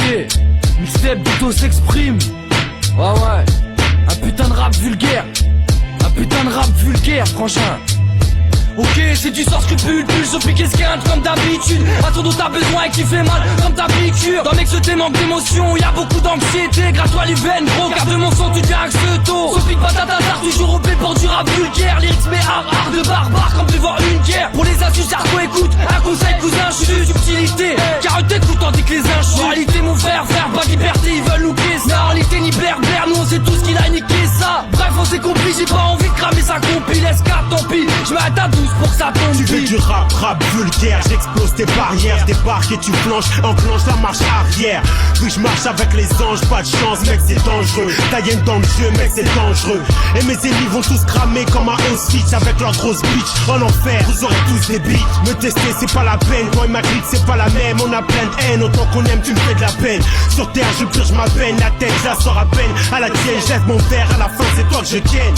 Ok, mixtape Buto s'exprime. Ouais, un putain de rap vulgaire. Un putain de rap vulgaire, frangin. Ok, c'est du sang scrupule, je pique esquinte comme d'habitude. À ton dos t'as besoin et qui fait mal comme ta piqûre. Dans l'ex te manque d'émotion, y'a beaucoup d'anxiété. Gratte-toi les veines gros, car de mon sang tu deviens ce taux. Sophie patatatar, toujours OP pour du rap vulgaire. Lyrics mais hard de barbare comme devant une guerre. Pour les astuces Arco écoute, un conseil cousin, je suis subtilité. Car t'écoutes tandis que les inchus. Moralité mon frère, pas de liberté, ils veulent louper ça. Moralité ni blaire, nous on sait tous qu'il a niqué ça. Bref on s'est compris, j'ai pas envie de cramer sa compile. Escape tant pis, je m'arrête à 12 pour que ça tombe. Tu veux du rap vulgaire, j'explose tes barrières. Débarque et tu flanches, enclenche la marche arrière. Oui je marche avec les anges, pas de chance mec c'est dangereux. Ta hyène dans le jeu mec c'est dangereux. Et mes ennemis vont tous cramer comme un Auschwitz. Avec leur grosse bitch en enfer, vous aurez tous des bites. Me tester c'est pas la peine, toi et ma clique c'est pas la même. On a plein de haine, autant qu'on aime tu me fais de la peine. Sur terre je purge ma peine, la tête je la sors à peine. À la tienne je lève mon verre, à la fin c'est toi que je tienne.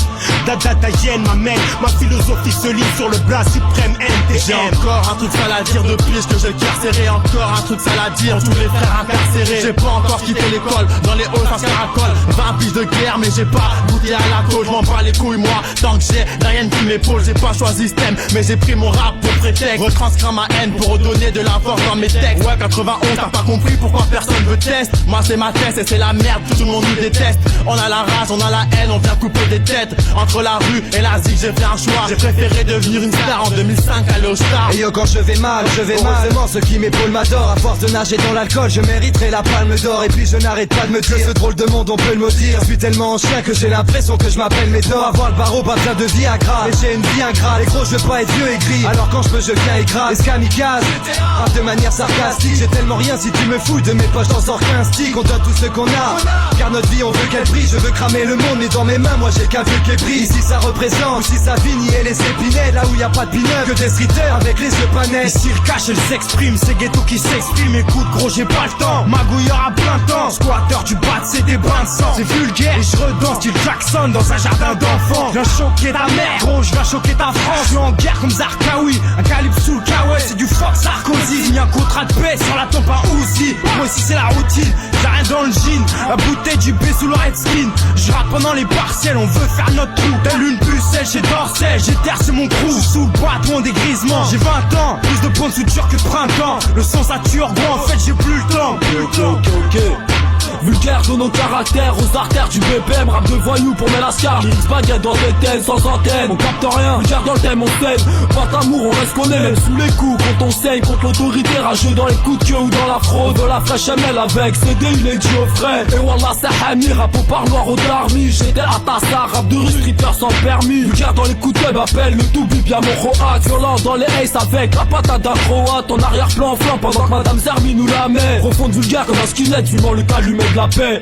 Dada ta hyène m'amène, ma philosophie se lit sur le blas suprême NTM. J'ai encore un truc sale à dire depuis que j'ai le cœur serré. Encore un truc sale à dire, tous les frères incarcérés. J'ai pas encore quitté l'école, dans les halls ça se caracole. 20 piges de guerre mais j'ai pas goûté à la tôle. Je m'en bats les couilles moi, tant que j'ai rien qui m'épaule. J'ai pas choisi ce thème, mais j'ai pris mon rap pour prétexte. Retranscrire ma haine pour redonner de la force dans mes textes. Ouais 91 t'as pas compris pourquoi personne me teste. Moi c'est ma tête et c'est la merde, tout le monde nous déteste. On a la rage, on a la haine, on vient couper des têtes. Entre la rue et la zig j'ai fait un choix. J'ai préféré devenir une star en 2005 aller au star. Et yo quand je vais mal. Heureusement ceux qui m'épaulent m'adorent. À force de nager dans l'alcool je mériterai la palme d'or. Et puis je n'arrête pas de me dire que ce drôle de monde on peut le maudire. Je suis tellement en chien que j'ai l'impression que je m'appelle Médor. Avoir le barreau pas besoin de Viagra. Et j'ai une vie ingrate. Et gros je veux pas être vieux et gris. Alors quand je peux je viens et gratte. Escamicase, rap de manière sarcastique. J'ai tellement rien si tu me fous de mes poches j'en sors qu'un stick. On donne tout ce qu'on a, car notre vie on veut qu'elle brille. Je veux cramer le monde mais dans mes mains moi j'ai qu'un vieux qui brille. Ici ça représente, si ça finit et les épinets. Là où y a pas de pineux, que des streeters avec les yeux panais. Ici le cache elle s'exprime, c'est ghetto qui s'exprime. Écoute gros j'ai pas le temps, magouilleur à plein temps. Squatter du bat c'est des bains de sang. C'est vulgaire et je redanse style Jackson dans un jardin d'enfants. Je viens choquer ta mère, gros je viens choquer ta France. Je suis en guerre comme Zarqawi, un calibre sous le kawaii. C'est du fuck Sarkozy, j'ai mis un contrat de paix sur la tempe à Uzi. Moi ici c'est la routine, j'ai rien dans le jean. La bouteille du B sous le redskin. Je rappe pendant les partiels, on veut faire notre trou. Telle une pucelle chez Dorsey, j'éterre c'est mon crew. Sous le bâton des grisements, j'ai 20 ans, plus de points de suture que de printemps. Le son ça tue gros, en fait j'ai plus le temps. Ok. Vulgaire de nos caractères, aux artères du BPM. Rap de voyous pour Melascar. Lyrics baguette dans tes thèmes sans antenne. On capte rien, vulgaire dans le thème on t'aime. Pas d'amour on reste qu'on est. Même sous les coups quand on saigne contre l'autorité. Rageux dans les coups de queue ou dans la fraude. De la fraîche ML avec CD il est dit au frais. Et wallah c'est Hami, rap au parloir au Darmi. J'étais à Tassa, rap de rue streeter sans permis. Vulgaire dans les coups de web, appelle le tout bip y'a mon rohat. Violent dans les ace avec la patate d'un croate. Ton arrière-plan en flanc pendant que Madame Zermi nous la met. Profonde vulgaire comme un squelette, fumant le calumet de la paix.